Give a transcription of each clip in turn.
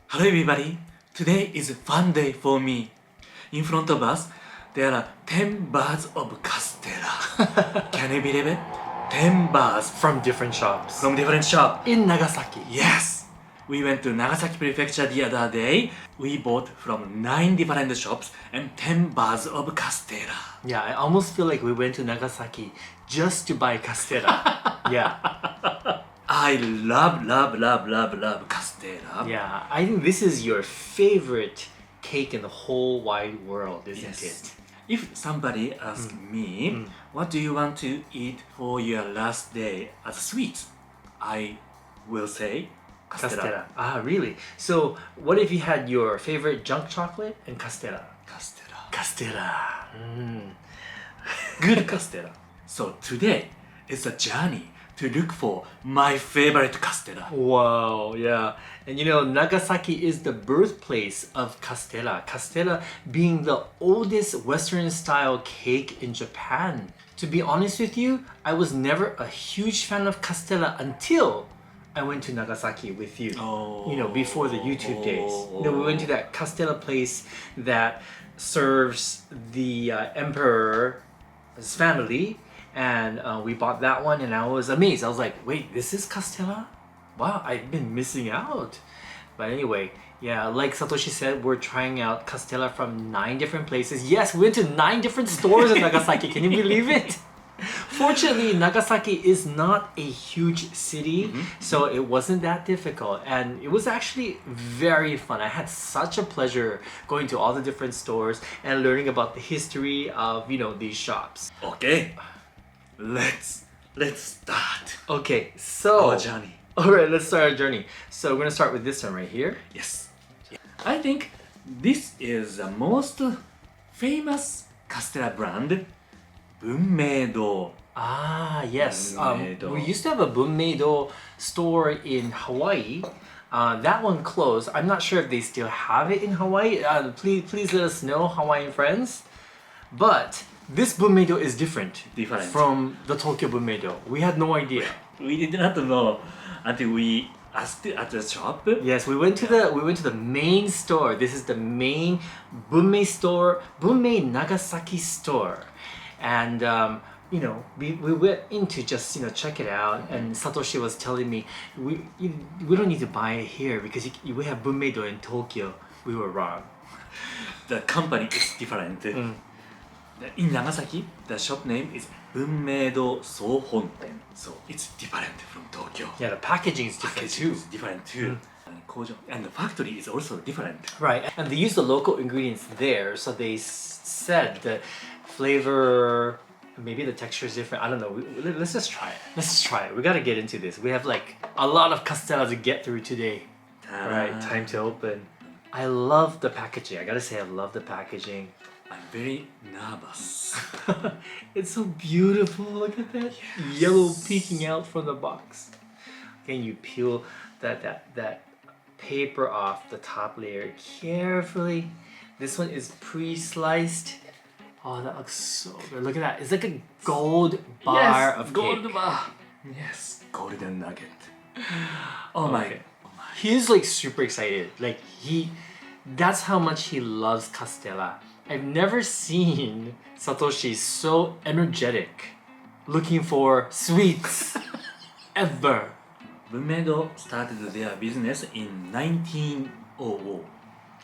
Hello everybody, today is a fun day for me. In front of us, there are 10 bars of Castella. Can you believe it? 10 bars From different shops. from different shop. In Nagasaki. Yes! We went to Nagasaki Prefecture the other day. We bought from 9 different shops and 10 bars of Castella. Yeah, I almost feel like we went to Nagasaki just to buy Castella. Yeah. I love Castella. Yeah, I think this is your favorite cake in the whole wide world, isn't Yes. it? If somebody asks me, what do you want to eat for your last day as sweets? I will say Castella. Castella. Ah, really? So, what if you had your favorite junk chocolate and Castella? Castella. Castella. Good Castella. So today is a journey to look for my favorite Castella. Wow, yeah. And you know, Nagasaki is the birthplace of Castella. Castella being the oldest Western style cake in Japan. To be honest with you, I was never a huge fan of Castella until I went to Nagasaki with you. Oh. You know, before the YouTube days. You know, we went to that Castella place that serves the emperor's family. And we bought that one and I was amazed. I was like, wait, this is Castella? Wow, I've been missing out. But anyway, yeah, like Satoshi said, we're trying out Castella from 9 different places. Yes, we went to 9 different stores in Nagasaki. Can you believe it? Fortunately, Nagasaki is not a huge city, so it wasn't that difficult. And it was actually very fun. I had such a pleasure going to all the different stores and learning about the history of, you know, these shops. Okay, let's start Okay, so... our journey. Alright, let's start our journey. So we're gonna start with this one right here. Yes. I think this is the most famous Castella brand, Bunmeido. Ah, yes. Bunmeido. We used to have a Bunmeido store in Hawaii. That one closed. I'm not sure if they still have it in Hawaii. Please let us know, Hawaiian friends. But this Bunmeido is different. Different. From the Tokyo Bunmeido. We had no idea. We did not know until we asked at the shop. Yes, we went to the main store. This is the main Bunmei store, Bunmei Nagasaki store, and you know, we went in to just, you know, check it out. And Satoshi was telling me we don't need to buy it here because we have Bunmeido in Tokyo. We were wrong. The company is different. In Nagasaki, the shop name is Bunmeido Sohonten. So it's different from Tokyo. Yeah, the packaging is different Packaging too. is different too. And the factory is also different. Right, and they use the local ingredients there, so they said the flavor, maybe the texture is different. I don't know. Let's just try it. Let's just try it. We gotta get into this. We have like a lot of Castella to get through today. Alright, time to open. I love the packaging. I gotta say, I love the packaging. I'm very nervous. It's so beautiful. Look at that. Yellow peeking out from the box. Can you peel that paper off the top layer carefully? This one is pre-sliced. Oh, that looks so good. Look at that. It's like a gold bar of gold cake. bar. Yes, golden nugget. Oh my. Okay. He's like super excited. Like that's how much he loves Castella. I've never seen Satoshi so energetic, looking for sweets, ever. Bunmeido started their business in 1900.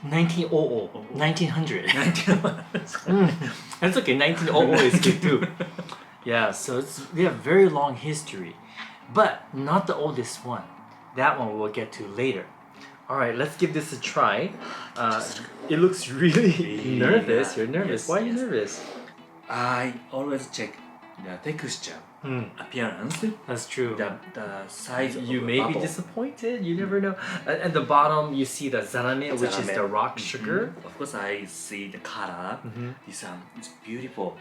1900. That's okay, 1900 is good too. Yeah, so they have very long history, but not the oldest one. That one we'll get to later. Alright, let's give this a try. It looks really nervous. You're nervous. Yes, Why are you yes. nervous? I always check the texture, appearance, That's true. the size You of the may be bubble. disappointed. You never know. At the bottom, you see the zarame, which is the Zarame. rock sugar. Of course, I see the color. This it's beautiful.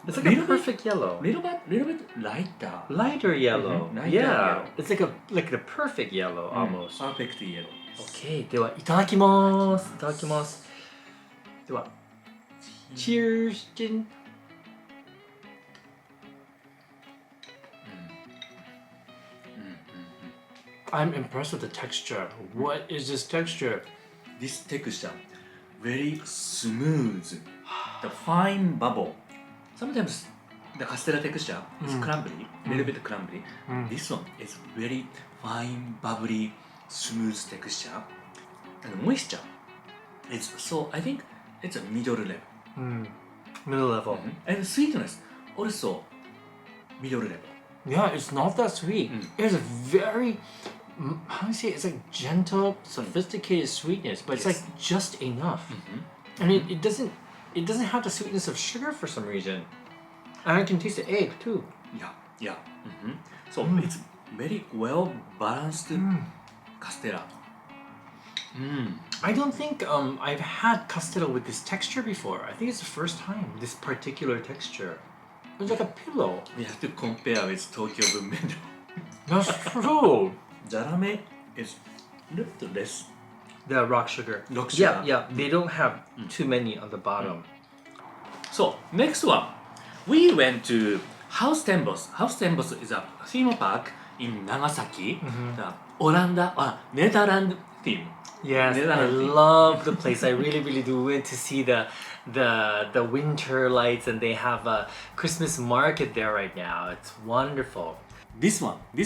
It's like a perfect yellow. Little bit lighter. Lighter yellow. Lighter Yeah. yellow. It's like the perfect yellow almost. Perfect yellow. Okay, ではいただきます。いただきます。では、Cheers! Jin. I'm impressed with the texture. What is this texture? this texture very smooth, the fine bubble. Sometimes the Castella texture is crumbly, little bit crumbly. This one is very fine, bubbly, smooth texture. And moisture is so, I think it's a middle level. Middle level. And sweetness also middle level. Yeah, it's not that sweet. It's a very, how do you say it? It's like gentle, sophisticated sweetness, but it's like just enough. And it doesn't have the sweetness of sugar for some reason. And I can taste the egg too. Yeah. So it's very well balanced Castella. I don't think I've had Castella with this texture before. I think it's the first time, this particular texture. It's like a pillow. We have to compare with Tokyo Bummendo. That's true. Zarame is a little bit less. The rock sugar. Yeah. They don't have too many on the bottom. So next one, we went to House Tempos. House Tempos is a theme park in Nagasaki, the Netherlands theme. Yes, I love the place. I really do. We went to see the winter lights, and they have a Christmas market there right now. It's wonderful. This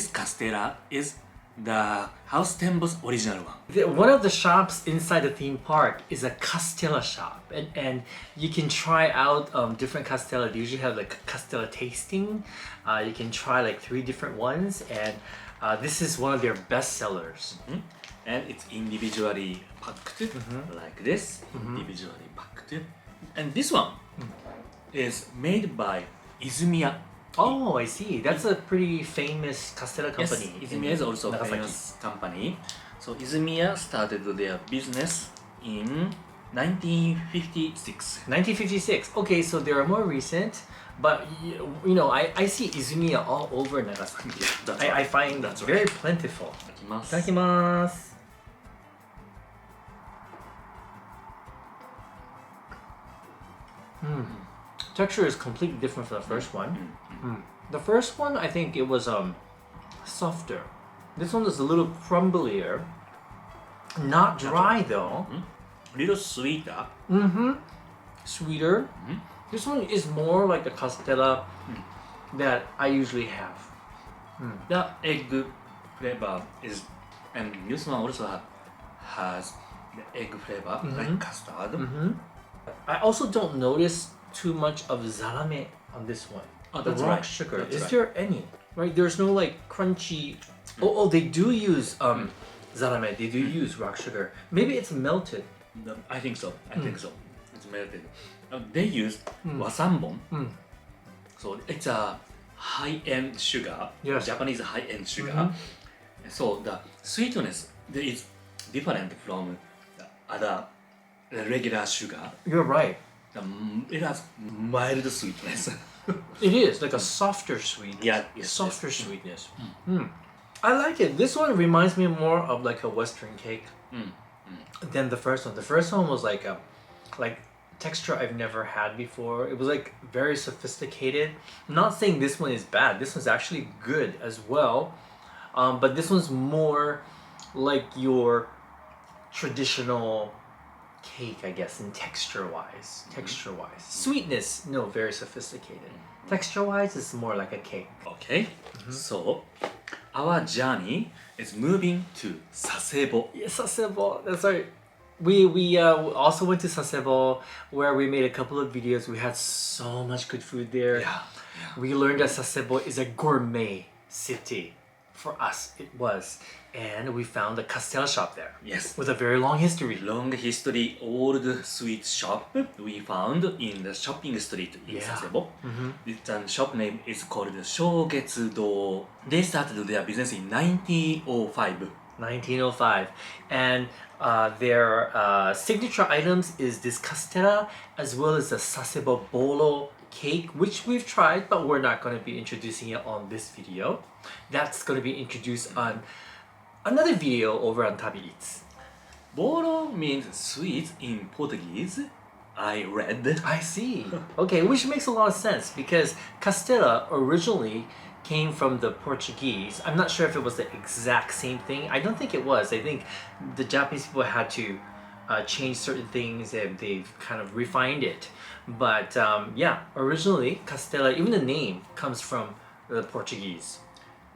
Castella is the House Tempos original one. One of the shops inside the theme park is a Castella shop, and you can try out different Castella. They usually have like Castella tasting. You can try like 3 different ones, and this is one of their best sellers. And it's individually packed like this, individually packed. And this one is made by Izumiya. Oh, I see. That's a pretty famous Castella company. Yes, Izumiya is also a famous company. So Izumiya started their business in 1956. 1956. Okay, so they are more recent, but you know, I see Izumiya all over Nagasaki. I find that very plentiful. Itadakimasu. Texture is completely different from the first one. The first one, I think it was softer. This one is a little crumblier. Not dry though. A little sweeter. Sweeter. This one is more like the Castella that I usually have. The egg flavor is, and this one also has the egg flavor like custard. I also don't notice too much of zarame on this one. The that's rock right. sugar. That's Is right. there any? Right, there's no like crunchy. Oh, they do use zarame. They do use rock sugar. Maybe it's melted. I think so. It's melted. They use wasambon. So it's a high-end sugar. Yes. Japanese high-end sugar. So the sweetness is different from the other regular sugar. You're right. It has mild sweetness. It is like a softer sweetness. Yes, Softer sweetness. I like it. This one reminds me more of like a Western cake than the first one. The first one was like a texture I've never had before. It was like very sophisticated. I'm not saying this one is bad. This one's actually good as well. But this one's more like your traditional cake, I guess, in texture-wise. Sweetness, no, very sophisticated. Texture-wise, it's more like a cake. Okay, so our journey is moving to Sasebo. Yeah, Sasebo, that's right. We also went to Sasebo where we made a couple of videos. We had so much good food there. We learned that Sasebo is a gourmet city. For us, it was. And we found a Castella shop there. Yes. With a very long history. Long history, old sweet shop we found in the shopping street in Sasebo. The shop name is called Shogetsu-do. They started their business in 1905. 1905. And their signature items is this Castella as well as the Sasebo bolo cake, which we've tried, but we're not going to be introducing it on this video. That's going to be introduced on another video over on TabiEats. Bolo means sweet in Portuguese. I read. I see. Okay, which makes a lot of sense because Castella originally came from the Portuguese. I'm not sure if it was the exact same thing. I don't think it was. I think the Japanese people had to changed certain things and they've kind of refined it. But yeah, originally Castella, even the name comes from the Portuguese.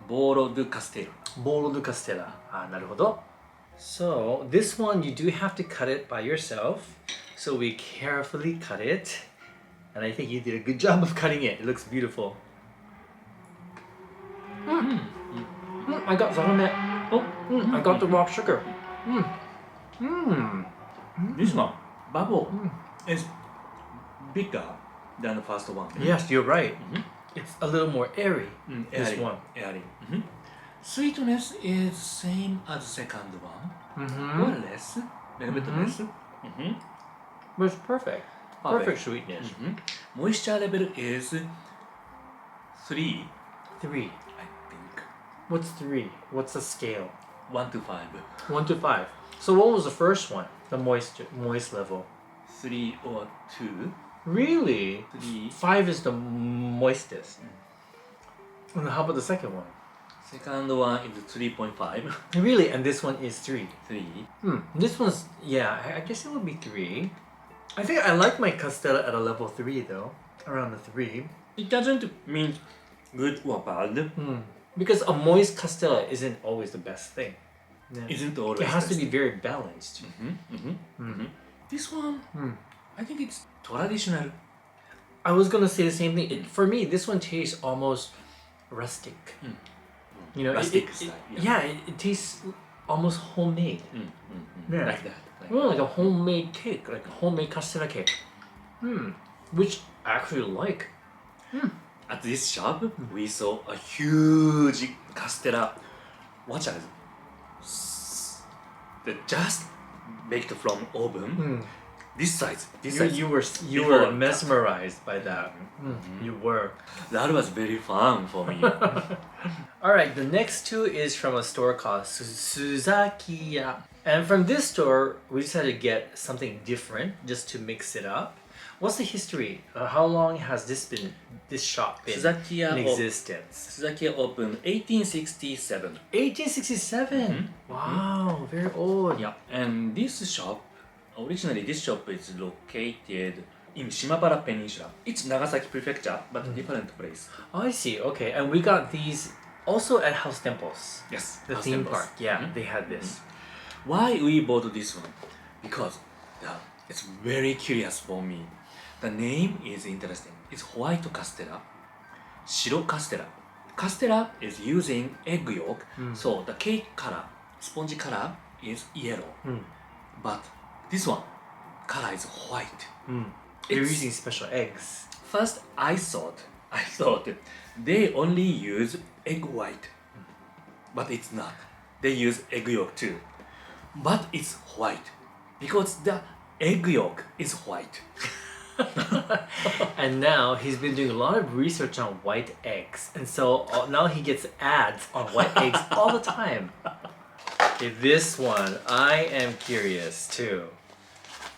Bolo do Castelo. Bolo de Castella. なるほど. So this one you do have to cut it by yourself. So we carefully cut it. And I think you did a good job of cutting it. It looks beautiful. I got zahame. I got the rock sugar. This one, bubble, is bigger than the first one. Yes, you're right. It's a little more airy. This Airy, one. airy. Sweetness is same as second one, or less, little bit less. But it's perfect. Perfect sweetness. Moisture level is 3, 3. I think. What's 3? What's the scale? 1 to 5. 1 to 5. So what was the first one? The moist level. 3 or 2. Really? 3. 5 is the moistest. And how about the second one? Second one is 3.5. Really? And this one is 3. 3. This one's, yeah, I guess it would be 3. I think I like my Castella at a level 3 though. Around the 3. It doesn't mean good or bad. Because a moist Castella isn't always the best thing. Yeah. Isn't always It has to best. be very balanced. This one, I think it's traditional. I was gonna say the same thing. For me, this one tastes almost rustic. You know, Rustic style, yeah. it tastes almost homemade. Yeah. Like that. Like Well, like a homemade cake, like a homemade Castella cake. Which I actually like. At this shop, we saw a huge Castella watchers that just baked from oven. This size, You were Before mesmerized by that. You were. That was very fun for me. All right, the next two is from a store called Suzakiya. And from this store, we decided to get something different just to mix it up. What's the history? How long has this shop been Suzakiya in existence? Suzakiya opened 1867. 1867. Wow, very old. Yeah, and this shop, originally this shop is located in Shimabara Peninsula. It's Nagasaki Prefecture, but a different place. Oh, I see. Okay, and we got these also at House Temples. Yes, The House theme Temples. park. Yeah, they had this. Why we bought this one? Because it's very curious for me. The name is interesting. It's white Castella, shiro Castella. Castella is using egg yolk, so the cake color, spongy color is yellow. But this one, color is white. They're using special eggs. First, I thought they only use egg white, but it's not. They use egg yolk too, but it's white because the egg yolk is white. And now he's been doing a lot of research on white eggs, and so now he gets ads on white eggs all the time. Okay, this one, I am curious too.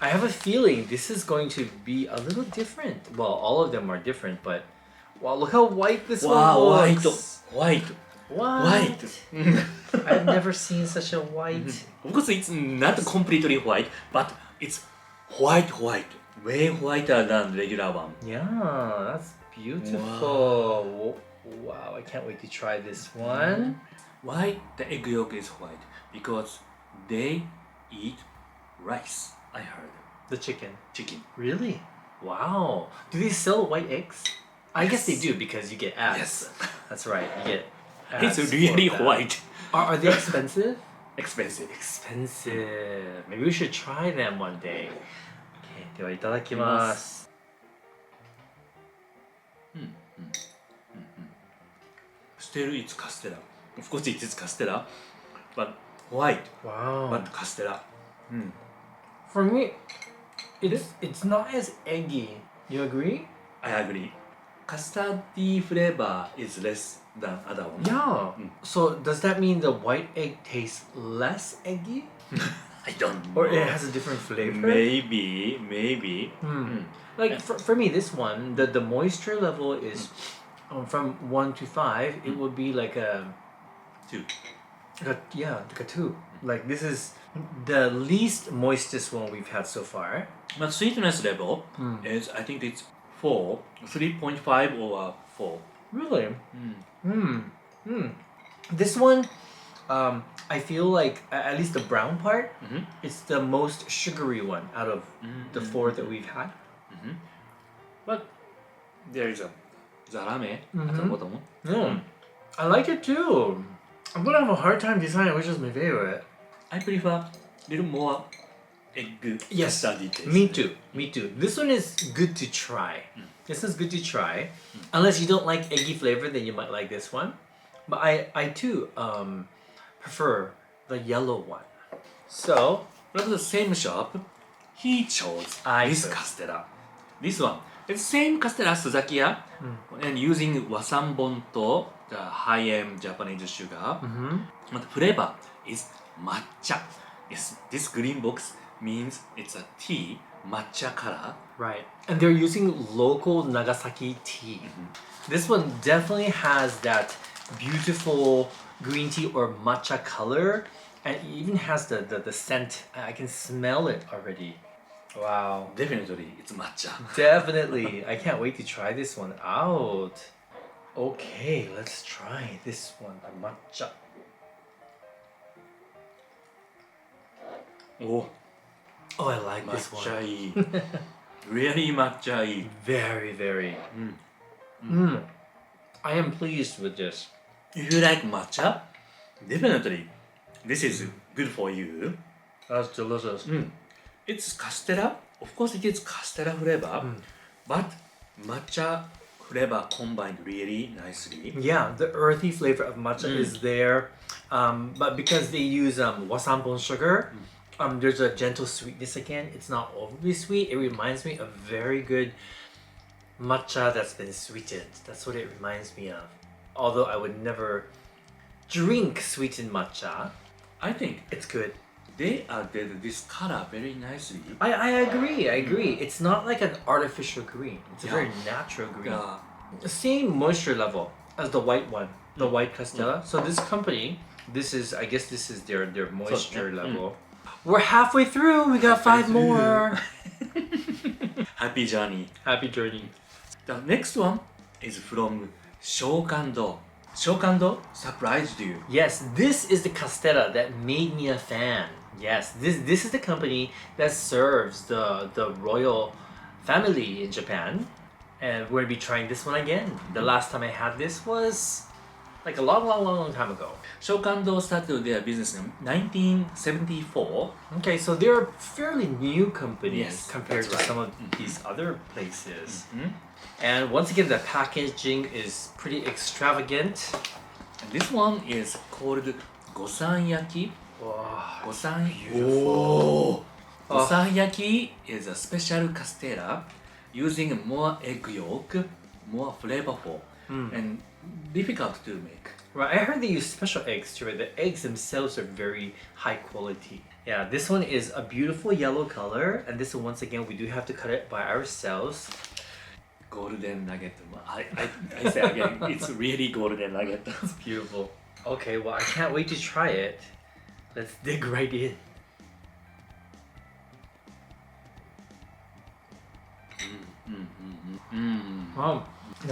I have a feeling this is going to be a little different. Well, all of them are different, but wow, look how white this one looks. White. White. I've never seen such a white. Of course, it's not completely white, but it's white, way whiter than regular one. Yeah, that's beautiful. Wow, I can't wait to try this one. Why the egg yolk is white? Because they eat rice. I heard The chicken. chicken. Really? Wow. Do they sell white eggs? I guess they do because you get ads. Yes. That's right. You get ads It's really for that. white. Are they expensive? Expensive. Expensive. Maybe we should try them one day. Okay, ではいただきます。Still, it's Castella. Of course, it is Castella, but white. Wow. But Castella. For me, it's not as eggy. You agree? I agree. Custardy flavor is less than other one. Yeah. So does that mean the white egg tastes less eggy? I don't know. Or it has a different flavor? Maybe. Like for me, this one, the moisture level is from 1 to 5. It would be like a 2. like a 2. Like this is the least moistest one we've had so far. But sweetness level is, I think it's 4, 3.5 or 4. Really? This one, I feel like at least the brown part, it's the most sugary one out of the 4 that we've had. But there is a zarame at the bottom. Yeah, I like it too. I'm gonna have a hard time deciding which is my favorite. I prefer a little more egg custard taste. Me too. Me too. This one is good to try. This is good to try. Unless you don't like eggy flavor, then you might like this one. But I too prefer the yellow one. So From the same shop, he chose this Castella. This one. It's same Castella Suzakiya and using wasanbon to the high-end Japanese sugar. But flavor is matcha. Yes, this green box means it's a tea, matcha color. right, and they're using local Nagasaki tea. This one definitely has that beautiful green tea or matcha color, and it even has the scent. I can smell it already. Wow. Definitely, it's matcha. Definitely. I can't wait to try this one out. Okay, let's try this one, the matcha. Oh, Oh, I like this one. matcha いい Really matcha いい Very, very. I am pleased with this. If you like matcha, definitely this is good for you. That's delicious. It's Castella. Of course, it is Castella flavor, but matcha flavor combined really nicely. Yeah, the earthy flavor of matcha is there, but because they use wasanbon sugar, there's a gentle sweetness again. It's not overly sweet. It reminds me of very good matcha that's been sweetened. That's what it reminds me of. Although I would never drink sweetened matcha, I think it's good. they added this color very nicely. I agree. I agree. It's not like an artificial green. It's a very natural green. Yeah. The same moisture level as the white one, the white Castella. So this company, I guess this is their moisture level. We're halfway through. We got 5 more. Happy journey. Happy journey. The next one is from Shokando. Shokando surprised you. Yes, this is the Castella that made me a fan. Yes, this is the company that serves the royal family in Japan. And we're gonna be trying this one again. The last time I had this was like a long time ago. Shokando started their business in 1974. Okay, so they're a fairly new company Yes, compared to that's right. some of these other places. And once again, the packaging is pretty extravagant. And this one is called Gosanyaki. Wow, Beautiful. Gosanyaki is a special Castella using more egg yolk, more flavorful, and difficult to make. Right, I heard they use special eggs too. Right? The eggs themselves are very high quality. Yeah, this one is a beautiful yellow color, and this one, once again, we do have to cut it by ourselves. Golden nugget. I say again, it's really golden nugget. It's beautiful. Okay, well, I can't wait to try it. Let's dig right in.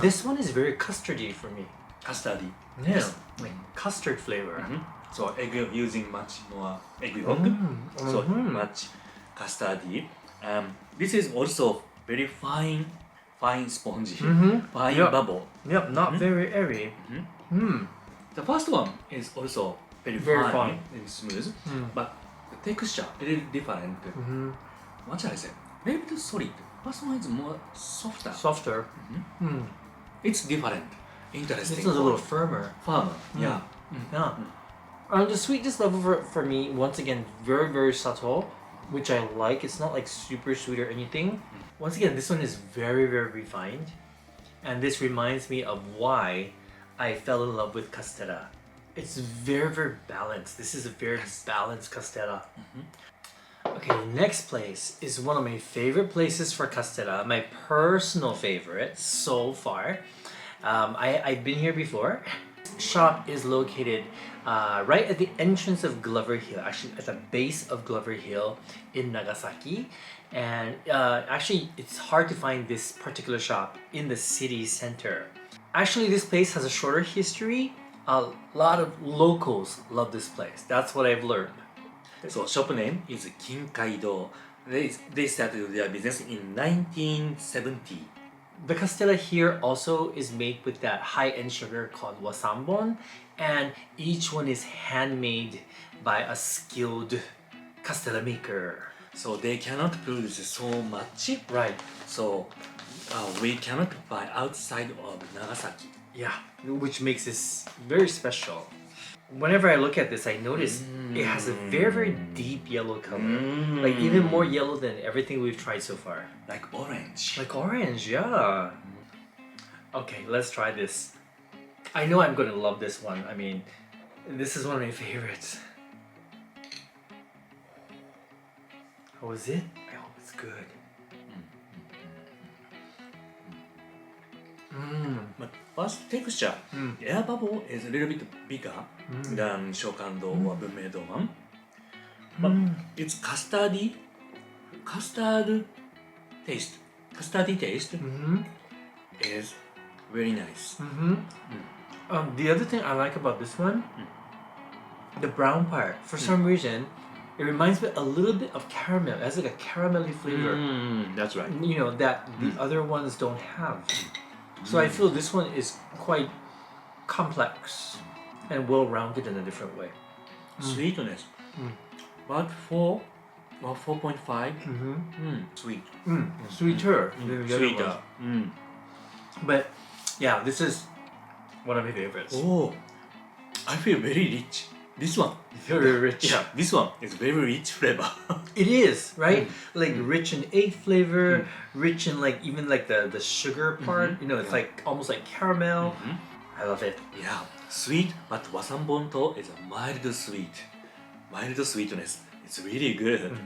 This one is very custardy for me. Custardy. Yeah, like custard flavor. So egg yolk using much more egg yolk. So much custardy. This is also very fine spongy, fine Yep. bubble. Yep, not very airy. The first one is also very, Very fine, fine. and smooth, but the texture very different. What shall I say? Very bit solid. First one is more softer. Softer. It's different. Interesting. This one's a little firmer. firmer. Yeah. Yeah. The sweetness level for me, once again, very subtle, which I like. It's not like super sweet or anything. Once again, this one is very refined. And this reminds me of why I fell in love with Castella. It's very balanced. This is a very balanced Castella. Okay, next place is one of my favorite places for Castella. My personal favorite so far. I've been here before. shop is located right at the entrance of Glover Hill, actually at the base of Glover Hill in Nagasaki. And actually, it's hard to find this particular shop in the city center. Actually, this place has a shorter history. A lot of locals love this place. That's what I've learned. So shop name is Kinkaido. They started their business in 1970. The Castella here also is made with that high-end sugar called wasambon, and each one is handmade by a skilled Castella maker. So they cannot produce so much. Right. So we cannot buy outside of Nagasaki. Yeah, which makes this very special. Whenever I look at this, I notice it has a very, very deep yellow color. Like even more yellow than everything we've tried so far. Like orange. Like orange, yeah. Okay, let's try this. I know I'm gonna love this one. I mean, this is one of my favorites. How is it? I hope it's good. But first texture, air bubble is a little bit bigger than Shokan-do or Bunmei-do one. But it's custard taste. Custardy taste is very nice. The other thing I like about this one, the brown part, for some reason, it reminds me a little bit of caramel. It has like a caramelly flavor. That's right. You know, that the other ones don't have. So I feel this one is quite complex and well-rounded in a different way. Sweetness. But 4 or 4.5. Sweet. Sweeter than the other Sweeter. ones. But yeah, this is one of my favorites. Oh, I feel very rich. This one. Very rich. Yeah, this one is very rich flavor. It is, right? Like rich in egg flavor, rich in like even like the sugar part. You know, it's like almost like caramel. I love it. Yeah, sweet, but wasambon is a mild sweet. Mild sweetness. It's really good.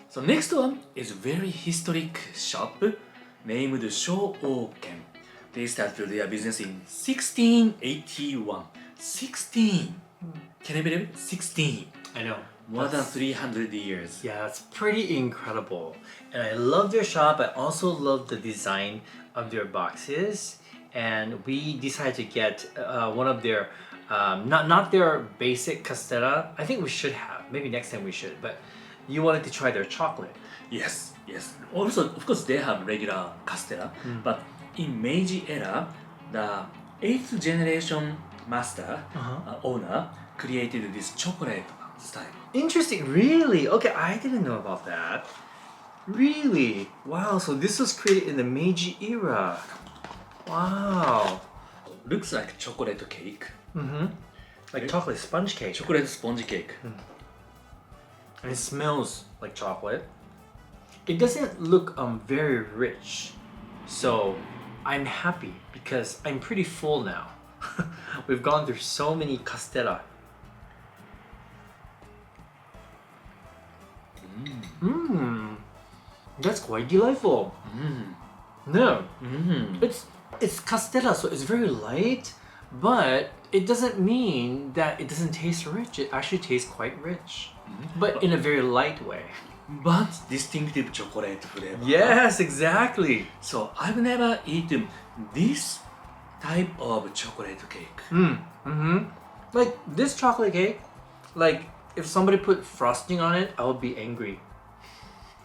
So next one is very historic shop named Shōoken. They started their business in 1681. 16! Can you believe it? 16. I know. More than 300 years. Yeah, it's pretty incredible. And I love their shop. I also love the design of their boxes. And we decided to get one of their, not their basic Castella. I think we should have. Maybe next time we should. But you wanted to try their chocolate. Yes, yes. Also, of course, they have regular Castella. But in Meiji era, the 8th generation master, owner, created this chocolate style. Interesting, really? Okay, I didn't know about that. Really? Wow, so this was created in the Meiji era. Wow. Looks like chocolate cake. Like chocolate sponge cake. Chocolate sponge cake. And it smells like chocolate. It doesn't look very rich. So I'm happy because I'm pretty full now. We've gone through so many Castella. That's quite delightful. No, it's Castella, so it's very light, but it doesn't mean that it doesn't taste rich. It actually tastes quite rich, but in a very light way. But distinctive chocolate flavor. Yes, exactly. So I've never eaten this type of chocolate cake. Like this chocolate cake, like if somebody put frosting on it, I would be angry.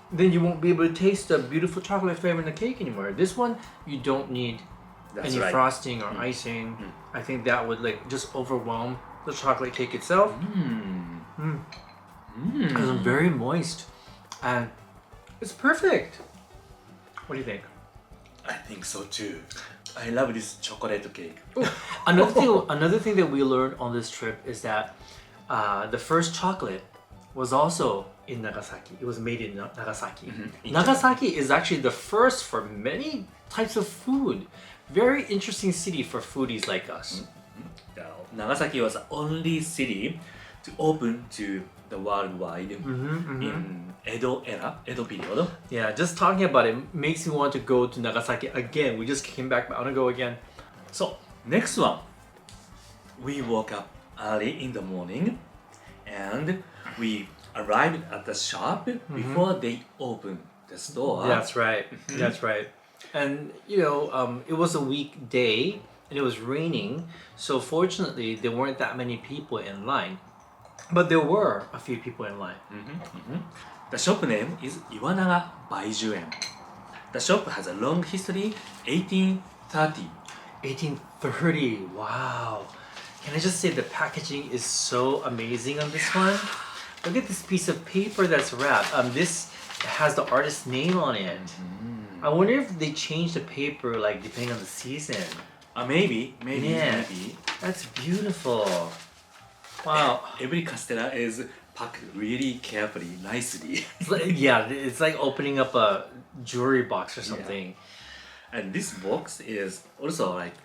Then you won't be able to taste the beautiful chocolate flavor in the cake anymore. This one, you don't need any frosting or icing. I think that would like just overwhelm the chocolate cake itself. Because it's very moist and it's perfect. What do you think? I think so too. I love this chocolate cake. Another thing that we learned on this trip is that the first chocolate was also in Nagasaki. It was made in Nagasaki. Nagasaki is actually the first for many types of food. Very interesting city for foodies like us. Nagasaki was the only city to open to the worldwide in Edo era, Edo period. Yeah, just talking about it makes me want to go to Nagasaki again. We just came back, but I want to go again. So next one, we woke up early in the morning and we arrived at the shop before they opened the store. That's right. That's right. And it was a weekday and it was raining, so fortunately there weren't that many people in line. But there were a few people in line. The shop name is Iwanaga Baijuen. The shop has a long history, 1830. 1830. Wow. Can I just say the packaging is so amazing on this one? Look at this piece of paper that's wrapped. This has the artist's name on it. I wonder if they change the paper like depending on the season. Maybe. That's beautiful. Wow. Every Castella is packed really carefully, nicely. It's like opening up a jewelry box or something. And this box is also like,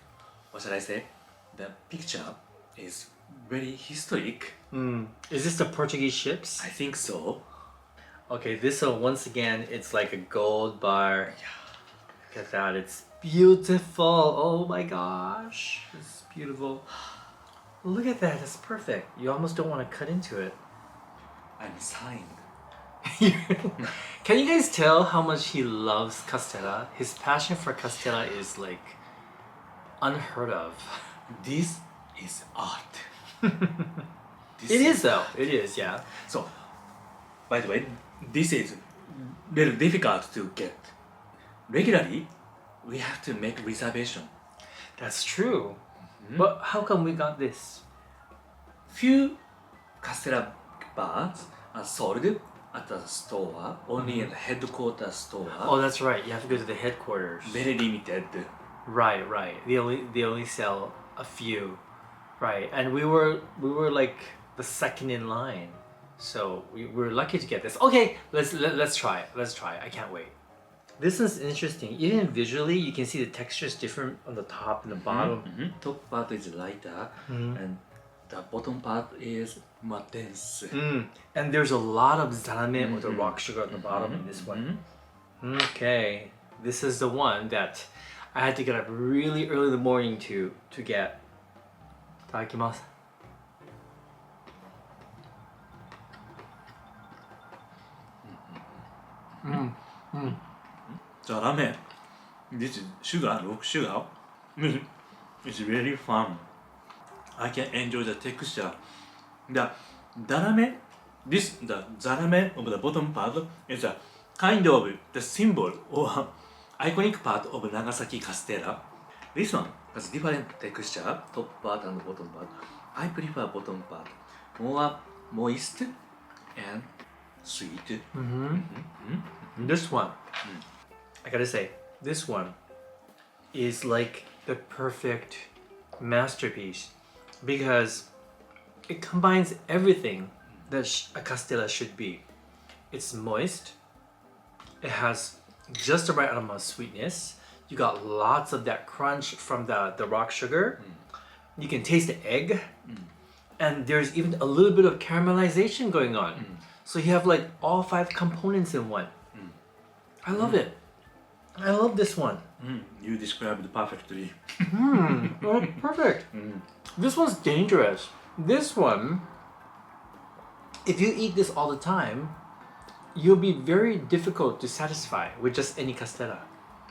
what should I say? The picture is very historic. Is this the Portuguese ships? I think so. Okay, this one once again, it's like a gold bar. Look at that, it's beautiful. Oh my gosh, it's beautiful. Look at that, that's perfect. You almost don't want to cut into it. I'm signed. Can you guys tell how much he loves Castella? His passion for Castella is like unheard of. This is art. It is though. It is, yeah. So, by the way, this is very difficult to get. Regularly, we have to make reservation. That's true. But how come we got this? Few Castella bars are sold at the store, only at the headquarters store. Oh, that's right. You have to go to the headquarters. Very limited. Right. They only sell a few. Right. And we were like the second in line. So we were lucky to get this. Okay, let's try. I can't wait. This is interesting. Even visually, you can see the texture is different on the top and the bottom. Top part is lighter, and the bottom part is more dense. And there's a lot of zarame or the rock sugar on the bottom in this one. Okay, this is the one that I had to get up really early in the morning to get. Itadakimasu. The ramen, this is sugar, rock sugar. It's really fun. I can enjoy the texture. The ramen, the ramen of the bottom part is a kind of the symbol or iconic part of Nagasaki Castella. This one has different texture, top part and bottom part. I prefer bottom part, more moist and sweet. This one, I gotta say, this one is like the perfect masterpiece because it combines everything that a Castella should be. It's moist, it has just the right amount of sweetness, you got lots of that crunch from the rock sugar, you can taste the egg, and there's even a little bit of caramelization going on. So you have like all 5 components in one. I love it. I love this one. You described it perfectly. Oh, perfect. This one's dangerous. This one, if you eat this all the time, you'll be very difficult to satisfy with just any Castella.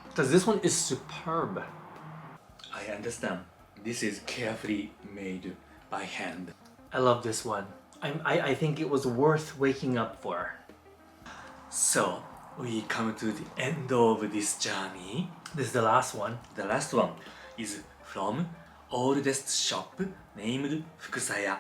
Because this one is superb. I understand. This is carefully made by hand. I love this one. I think it was worth waking up for. So, we come to the end of this journey. This is the last one. The last one is from oldest shop named Fukusaya.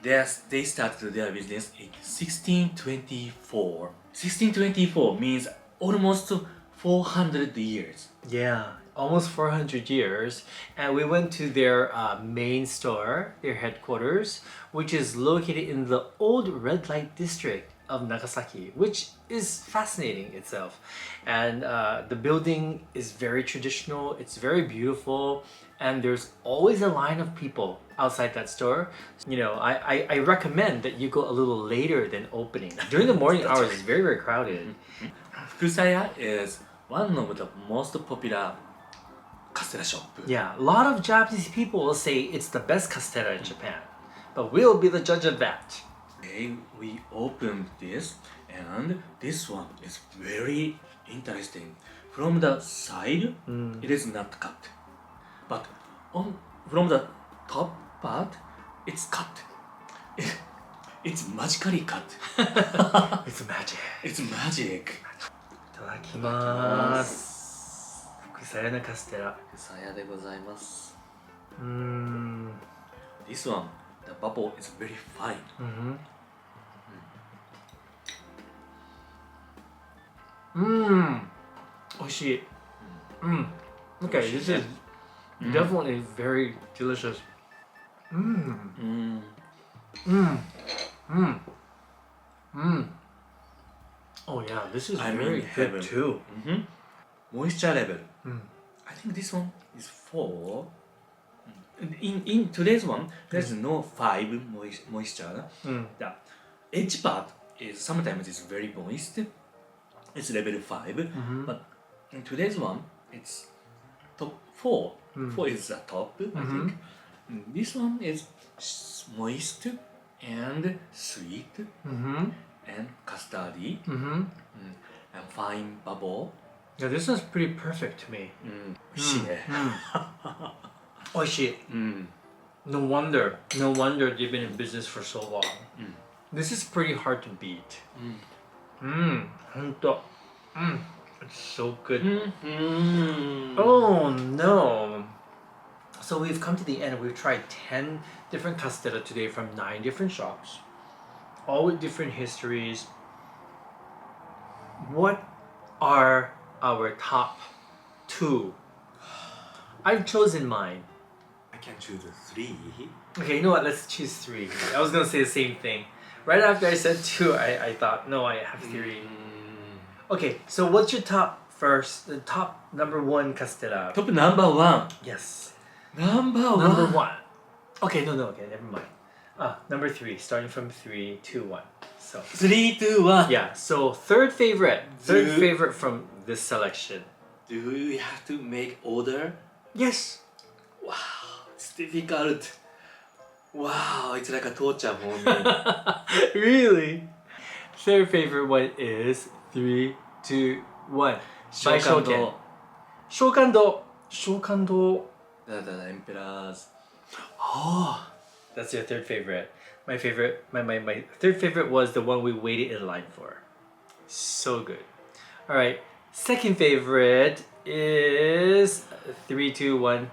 They started their business in 1624. 1624 means almost 400 years. Yeah, almost 400 years. And we went to their main store, their headquarters, which is located in the old red light district of Nagasaki, which is fascinating itself. And the building is very traditional, it's very beautiful, and there's always a line of people outside that store. You know, I recommend that you go a little later than opening. During the morning hours, it's very, very crowded. Fukusaya is one of the most popular Castella shop. Yeah, a lot of Japanese people will say it's the best Castella in Japan, but we'll be the judge of that. Okay, we opened this, and this one is very interesting. From the side, it is not cut, but from the top part, it's cut. It's magically cut. It's magic. It's magic. いただきます。福さやのカステラ。さやでございます。This one, the bubble is very fine. Oishii. Okay, this is definitely very delicious. Oh yeah, this is very good too. Moisture level. I think this one is 4. In today's one, there's no 5 moisture. The edge part is sometimes it's very moist. It's level 5. But in today's one, it's top 4. 4 is the top, I think. This one is moist and sweet and custardy and fine bubble. Yeah, this is pretty perfect to me. Oishii. No wonder they've been in business for so long. This is pretty hard to beat. It's so good. Oh no. So we've come to the end. We've tried 10 different Castella today from 9 different shops, all with different histories. What are our top 2? I've chosen mine. I can choose 3. Okay, you know what? Let's choose 3. I was gonna say the same thing. Right after I said 2, I thought, no, I have 3. Okay, so what's your top first? The top number 1 Castella? Top number 1. Yes. Number 1. Okay, no, okay, never mind. Number 3, starting from 3, 2, 1. So 3, 2, 1. yeah, so third favorite from this selection. Do we have to make order? Yes. Wow, it's difficult. Wow, it's like a torture moment. Really? Third favorite one is 3, 2, 1. Shokando. Shokando. The emperors. Oh, that's your third favorite. My third favorite was the one we waited in line for. So good. All right. Second favorite is 3, 2, 1.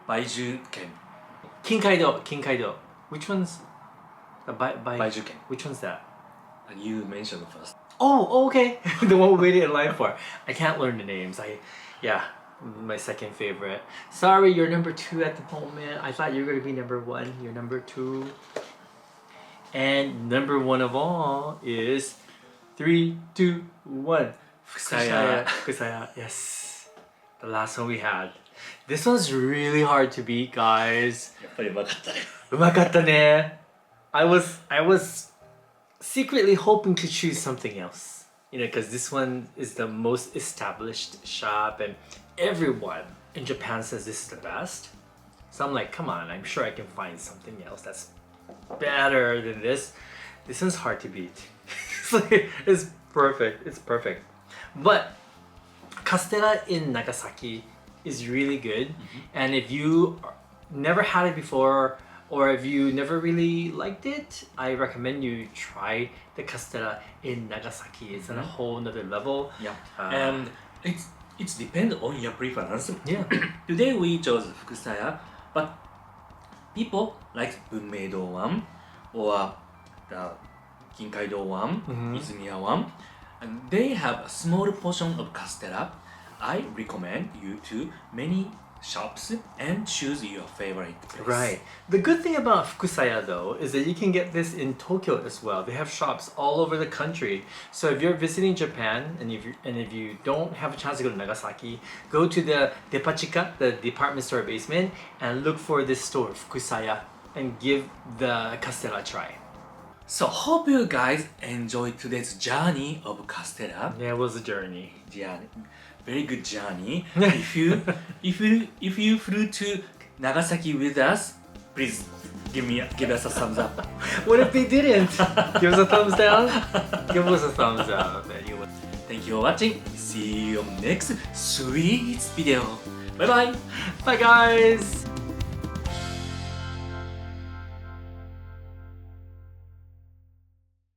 Baiju Ken. Kinkaido. Which one's Baiju Ken. Which one's that? You mentioned first. Oh, okay. The one we waited in line for. I can't learn the names. My second favorite. Sorry, you're number 2 at the moment. I thought you were gonna be number 1. You're number 2. And number 1 of all is 3, 2, 1. Fukusaya. Yes. The last one we had. This one's really hard to beat, guys. やっぱりうまかったね。うまかったね. I was secretly hoping to choose something else. You know, because this one is the most established shop and everyone in Japan says this is the best. So I'm like, come on, I'm sure I can find something else that's better than this. This one's hard to beat. It's perfect. It's perfect. But Castella in Nagasaki is really good. And if you never had it before, or if you never really liked it, I recommend you try the Castella in Nagasaki. It's on a whole nother level. Yeah. And it's depends on your preference. Yeah. Today we chose Fukusaya, but people like Bunmeido one or the Kinkaido one, Izumiya one, and they have a small portion of Castella. I recommend you to many shops and choose your favorite place. Right. The good thing about Fukusaya though is that you can get this in Tokyo as well. They have shops all over the country. So if you're visiting Japan and if you don't have a chance to go to Nagasaki, go to the Depachika, the department store basement, and look for this store, Fukusaya, and give the Castella a try. So hope you guys enjoyed today's journey of Castella. Yeah, it was a journey. Journey. Very good journey. If you flew to Nagasaki with us, please give us a thumbs up. What if they didn't? Give us a thumbs down? Give us a thumbs up. Anyway. Thank you for watching. See you on next sweet video. Bye bye. Bye guys.